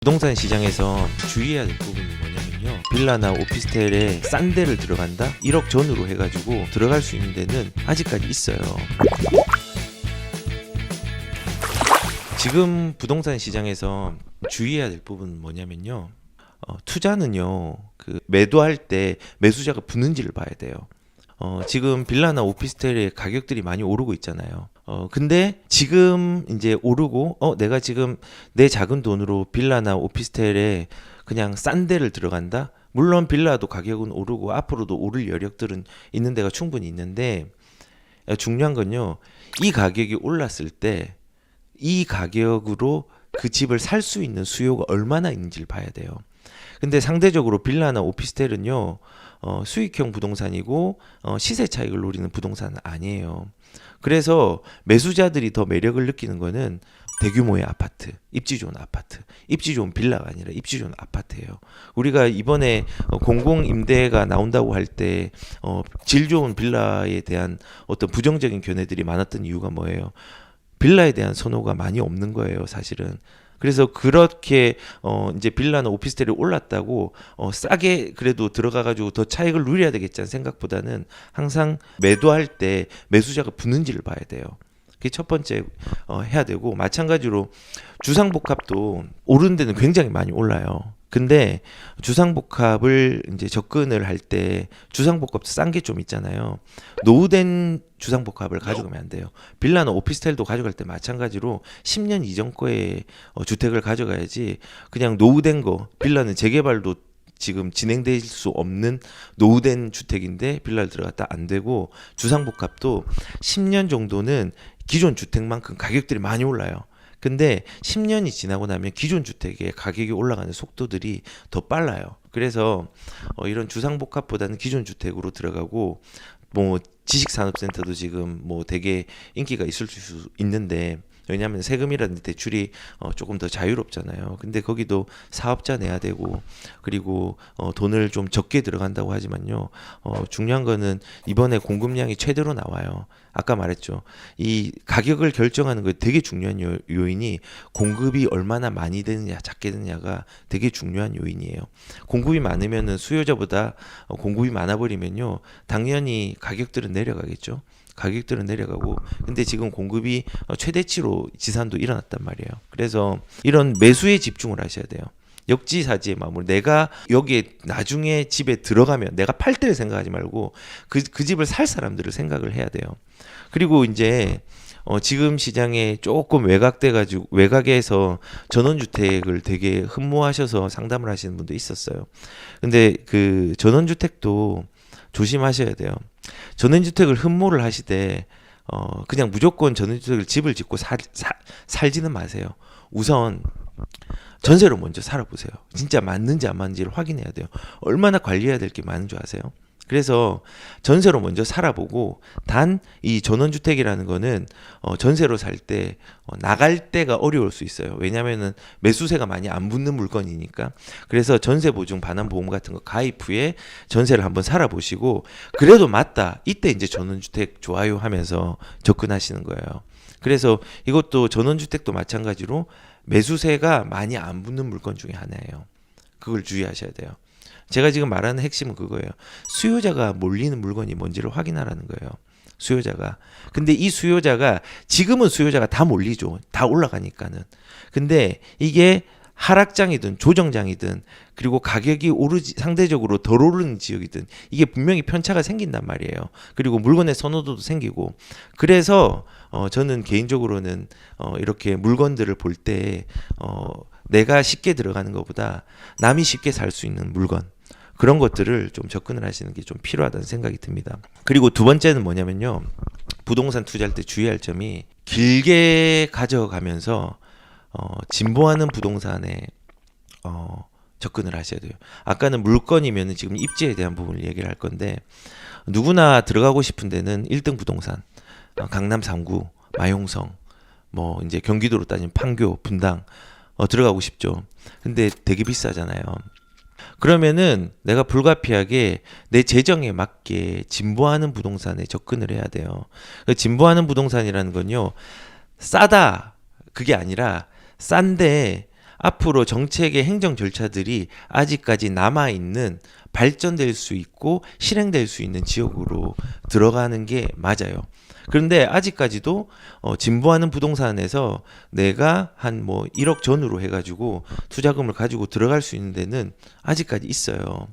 부동산 시장에서 주의해야 될 부분이 뭐냐면요, 빌라나 오피스텔에 싼 데를 들어간다? 1억 전으로 해가지고 들어갈 수 있는 데는 아직까지 있어요. 지금 부동산 시장에서 주의해야 될 부분은 뭐냐면요, 투자는요, 매도할 때 매수자가 붙는지를 봐야 돼요. 지금 빌라나 오피스텔의 가격들이 많이 오르고 있잖아요. 근데 지금 이제 오르고, 내가 지금 내 작은 돈으로 빌라나 오피스텔에 그냥 싼 데를 들어간다? 물론 빌라도 가격은 오르고 앞으로도 오를 여력들은 있는 데가 충분히 있는데, 중요한 건요, 이 가격이 올랐을 때 이 가격으로 그 집을 살 수 있는 수요가 얼마나 있는지를 봐야 돼요. 근데 상대적으로 빌라나 오피스텔은요, 수익형 부동산이고 시세 차익을 노리는 부동산은 아니에요. 그래서 매수자들이 더 매력을 느끼는 거는 대규모의 아파트, 입지 좋은 아파트, 입지 좋은 빌라가 아니라 입지 좋은 아파트예요. 우리가 이번에 공공임대가 나온다고 할 때 질 좋은 빌라에 대한 어떤 부정적인 견해들이 많았던 이유가 뭐예요? 빌라에 대한 선호가 많이 없는 거예요, 사실은. 그래서 그렇게 이제 빌라나 오피스텔이 올랐다고 싸게 그래도 들어가가지고 더 차익을 누려야 되겠다는 생각보다는 항상 매도할 때 매수자가 붙는지를 봐야 돼요. 그게 첫 번째 해야 되고, 마찬가지로 주상복합도 오르는 데는 굉장히 많이 올라요. 근데 주상복합을 이제 접근을 할 때 주상복합도 싼 게 좀 있잖아요. 노후된 주상복합을 가져가면 안 돼요. 빌라나 오피스텔도 가져갈 때 마찬가지로 10년 이전 거의 주택을 가져가야지, 그냥 노후된 거, 빌라는 재개발도 지금 진행될 수 없는 노후된 주택인데 빌라를 들어갔다 안 되고, 주상복합도 10년 정도는 기존 주택만큼 가격들이 많이 올라요. 근데 10년이 지나고 나면 기존 주택의 가격이 올라가는 속도들이 더 빨라요. 그래서 이런 주상복합보다는 기존 주택으로 들어가고, 뭐 지식산업센터도 지금 뭐 되게 인기가 있을 수 있는데, 왜냐하면 세금이라든지 대출이 조금 더 자유롭잖아요. 근데 거기도 사업자 내야 되고, 그리고 돈을 좀 적게 들어간다고 하지만요, 중요한 거는 이번에 공급량이 최대로 나와요. 아까 말했죠. 이 가격을 결정하는 거 되게 중요한 요인이 공급이 얼마나 많이 되느냐 작게 되느냐가 되게 중요한 요인이에요. 공급이 많으면은 수요자보다 공급이 많아 버리면요, 당연히 가격들은 내려가겠죠. 가격들은 내려가고, 근데 지금 공급이 최대치로 지산도 일어났단 말이에요. 그래서 이런 매수에 집중을 하셔야 돼요. 역지사지의 마음으로, 내가 여기에 나중에 집에 들어가면 내가 팔 때를 생각하지 말고 그 집을 살 사람들을 생각을 해야 돼요. 그리고 이제 지금 시장에 조금 외곽돼가지고 외곽에서 전원주택을 되게 흠모하셔서 상담을 하시는 분도 있었어요. 근데 그 전원주택도 조심하셔야 돼요. 전원주택을 흠모를 하시되 그냥 무조건 전원주택을 집을 짓고 살지는 마세요. 우선 전세로 먼저 살아보세요. 진짜 맞는지 안 맞는지를 확인해야 돼요. 얼마나 관리해야 될 게 많은 줄 아세요? 그래서 전세로 먼저 살아보고, 단 이 전원주택이라는 거는 전세로 살 때 나갈 때가 어려울 수 있어요. 왜냐하면은 매수세가 많이 안 붙는 물건이니까. 그래서 전세 보증 반환보험 같은 거 가입 후에 전세를 한번 살아보시고, 그래도 맞다, 이때 이제 전원주택 좋아요 하면서 접근하시는 거예요. 그래서 이것도 전원주택도 마찬가지로 매수세가 많이 안 붙는 물건 중에 하나예요. 그걸 주의하셔야 돼요. 제가 지금 말하는 핵심은 그거예요. 수요자가 몰리는 물건이 뭔지를 확인하라는 거예요. 수요자가. 근데 이 수요자가, 지금은 수요자가 다 몰리죠. 다 올라가니까는. 근데 이게 하락장이든 조정장이든, 그리고 가격이 오르지 상대적으로 덜 오르는 지역이든, 이게 분명히 편차가 생긴단 말이에요. 그리고 물건의 선호도도 생기고. 그래서 저는 개인적으로는 이렇게 물건들을 볼 때 내가 쉽게 들어가는 것보다 남이 쉽게 살 수 있는 물건, 그런 것들을 좀 접근을 하시는 게 좀 필요하다는 생각이 듭니다. 그리고 두 번째는 뭐냐면요, 부동산 투자할 때 주의할 점이, 길게 가져가면서 진보하는 부동산에 접근을 하셔야 돼요. 아까는 물건이면은 지금 입지에 대한 부분을 얘기를 할 건데, 누구나 들어가고 싶은 데는 1등 부동산, 강남 3구, 마용성, 뭐 이제 경기도로 따지면 판교, 분당 들어가고 싶죠. 근데 되게 비싸잖아요. 그러면은 내가 불가피하게 내 재정에 맞게 진보하는 부동산에 접근을 해야 돼요. 진보하는 부동산이라는 건요, 싸다 그게 아니라 싼데 앞으로 정책의 행정 절차들이 아직까지 남아있는 발전될 수 있고 실행될 수 있는 지역으로 들어가는 게 맞아요. 그런데 아직까지도 진보하는 부동산에서 내가 한 뭐 1억 전후로 해가지고 투자금을 가지고 들어갈 수 있는 데는 아직까지 있어요.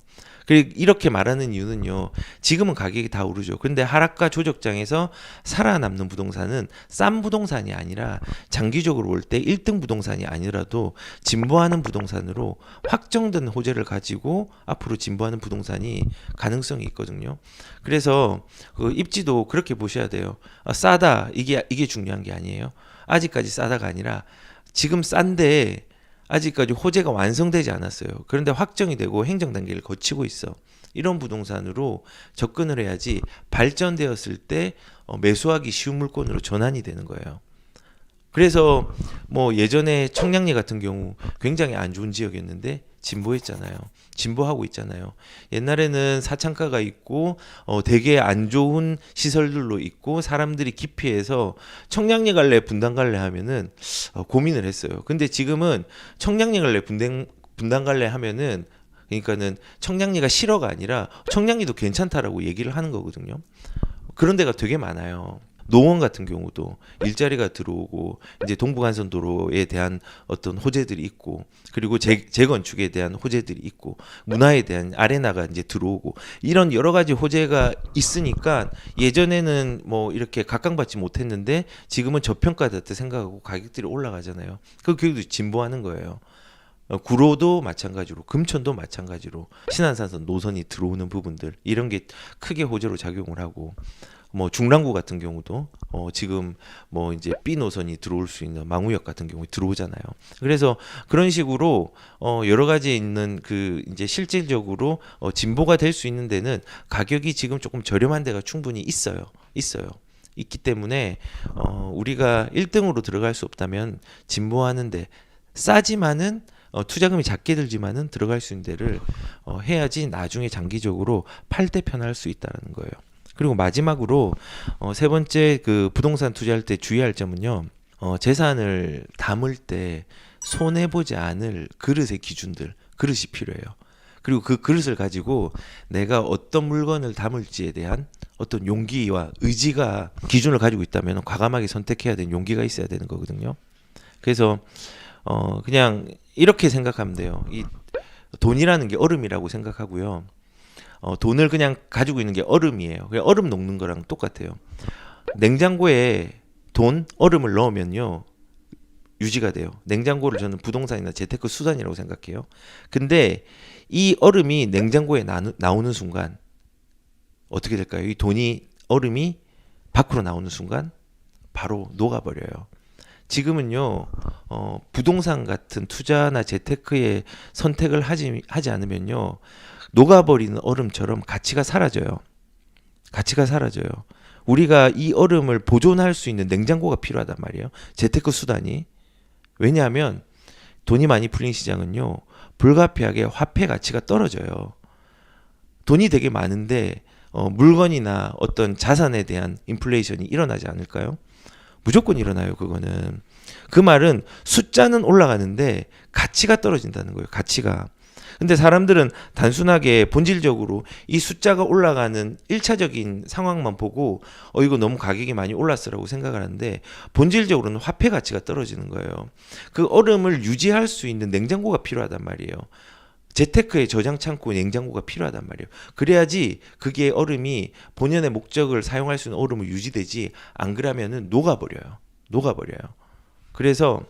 그리고 이렇게 말하는 이유는요. 지금은 가격이 다 오르죠. 근데 하락과 조정장에서 살아남는 부동산은 싼 부동산이 아니라 장기적으로 올 때 1등 부동산이 아니라도 진보하는 부동산으로 확정된 호재를 가지고 앞으로 진보하는 부동산이 가능성이 있거든요. 그래서 그 입지도 그렇게 보셔야 돼요. 싸다 이게 중요한 게 아니에요. 아직까지 싸다가 아니라 지금 싼데 아직까지 호재가 완성되지 않았어요. 그런데 확정이 되고 행정 단계를 거치고 있어. 이런 부동산으로 접근을 해야지 발전되었을 때 매수하기 쉬운 물건으로 전환이 되는 거예요. 그래서 뭐 예전에 청량리 같은 경우 굉장히 안 좋은 지역이었는데 진보했잖아요. 진보하고 있잖아요. 옛날에는 사창가가 있고 되게 안 좋은 시설들로 있고 사람들이 기피해서 청량리 갈래 분당 갈래 하면은 고민을 했어요. 근데 지금은 청량리 갈래 분당 갈래 하면은 그러니까는 청량리가 싫어가 아니라 청량리도 괜찮다라고 얘기를 하는 거거든요. 그런 데가 되게 많아요. 노원 같은 경우도 일자리가 들어오고 이제 동부간선도로에 대한 어떤 호재들이 있고 그리고 재건축에 대한 호재들이 있고 문화에 대한 아레나가 이제 들어오고 이런 여러 가지 호재가 있으니까 예전에는 뭐 이렇게 각광받지 못했는데 지금은 저평가됐다 생각하고 가격들이 올라가잖아요. 그 교육도 진보하는 거예요. 구로도 마찬가지로 금천도 마찬가지로 신안산선 노선이 들어오는 부분들 이런 게 크게 호재로 작용을 하고 뭐 중랑구 같은 경우도 지금 뭐 이제 B 노선이 들어올 수 있는 망우역 같은 경우에 들어오잖아요. 그래서 그런 식으로 여러 가지 있는 그 이제 실질적으로 진보가 될 수 있는 데는 가격이 지금 조금 저렴한 데가 충분히 있어요. 있기 때문에 우리가 1등으로 들어갈 수 없다면 진보하는데 싸지만은 투자금이 작게 들지만은 들어갈 수 있는 데를 해야지 나중에 장기적으로 팔 때 편할 수 있다는 거예요. 그리고 마지막으로 세 번째 그 부동산 투자할 때 주의할 점은요. 재산을 담을 때 손해 보지 않을 그릇의 기준들, 그릇이 필요해요. 그리고 그 그릇을 가지고 내가 어떤 물건을 담을지에 대한 어떤 용기와 의지가 기준을 가지고 있다면 과감하게 선택해야 되는 용기가 있어야 되는 거거든요. 그래서 그냥 이렇게 생각하면 돼요. 이 돈이라는 게 얼음이라고 생각하고요. 돈을 그냥 가지고 있는 게 얼음이에요. 그냥 얼음 녹는 거랑 똑같아요. 냉장고에 돈, 얼음을 넣으면요. 유지가 돼요. 냉장고를 저는 부동산이나 재테크 수단이라고 생각해요. 근데 이 얼음이 냉장고에 나오는 순간 어떻게 될까요? 이 돈이 얼음이 밖으로 나오는 순간 바로 녹아버려요. 지금은요, 부동산 같은 투자나 재테크의 선택을 하지 않으면요, 녹아버리는 얼음처럼 가치가 사라져요. 우리가 이 얼음을 보존할 수 있는 냉장고가 필요하단 말이에요. 재테크 수단이. 왜냐하면 돈이 많이 풀린 시장은요, 불가피하게 화폐 가치가 떨어져요. 돈이 되게 많은데 물건이나 어떤 자산에 대한 인플레이션이 일어나지 않을까요? 무조건 일어나요, 그거는. 그 말은 숫자는 올라가는데 가치가 떨어진다는 거예요, 가치가. 근데 사람들은 단순하게 본질적으로 이 숫자가 올라가는 1차적인 상황만 보고 이거 너무 가격이 많이 올랐어라고 생각을 하는데 본질적으로는 화폐 가치가 떨어지는 거예요. 그 얼음을 유지할 수 있는 냉장고가 필요하단 말이에요. 재테크의 저장 창고 냉장고가 필요하단 말이에요. 그래야지 그게 얼음이 본연의 목적을 사용할 수 있는 얼음을 유지되지 안 그러면은 녹아버려요. 그래서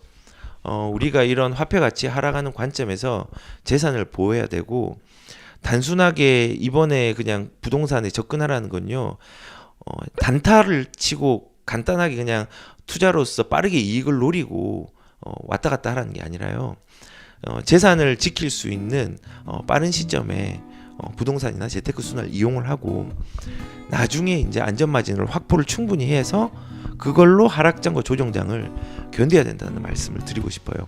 우리가 이런 화폐 가치 하락하는 관점에서 재산을 보호해야 되고 단순하게 이번에 그냥 부동산에 접근하라는 건요. 단타를 치고 간단하게 그냥 투자로서 빠르게 이익을 노리고 왔다 갔다 하라는 게 아니라요. 재산을 지킬 수 있는 빠른 시점에 부동산이나 재테크 수단을 이용을 하고 나중에 이제 안전마진을 확보를 충분히 해서 그걸로 하락장과 조정장을 견뎌야 된다는 말씀을 드리고 싶어요.